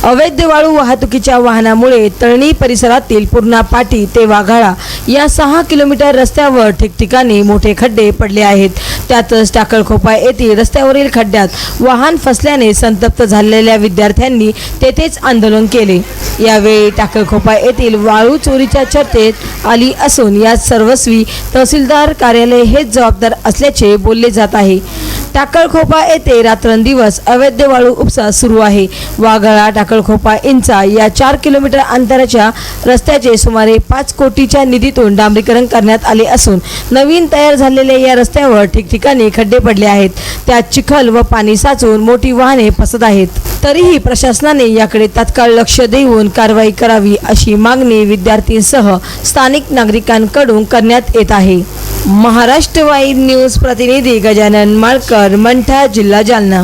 अवैध वाळू वाहतुकीच्या वाहनामुळे तळणी परिसरातील पूर्णा पाटी ते वाघाळा या 6 किलोमीटर रस्त्यावर ठिकठिकाणी मोठे खड्डे पडले आहेत। त्यातच टाकळखोपा येथील रस्त्यावरील खड्ड्यात वाहन फसल्याने संतप्त झालेल्या विद्यार्थ्यांनी तेथेच आंदोलन केले। यावेळी टाकळखोपा येथील वाळू चोरीच्या चर्चेत आली असून यात सर्वस्वी तहसीलदार कार्यालय हेच जबाबदार असल्याचे बोलले जात आहे। टाकळखोपा येथे रात्रंदिवस अवैध वाळू उपसा सुरू आहे। वाघाळा टाकळखोपा इंचा या 4 किलोमीटर अंतराच्या रस्त्याचे सुमारे 5 कोटीच्या निधीतून डांबरीकरण करण्यात आले असून नवीन तयार झालेल्या या रस्त्यावर ठिकठिकाणी खड्डे पडले आहेत। त्यात चिखल व पाणी साचून मोठी वाहने फसत आहेत। तरीही प्रशासनाने याकडे तात्काळ लक्ष देऊन कारवाई करावी अशी मागणी विद्यार्थ्यांसह स्थानिक नागरिकांकडून करण्यात येत आहे। महाराष्ट्र वाईब न्यूज प्रतिनिधी गजानन माळकर, मंठा, जिल्हा जालना।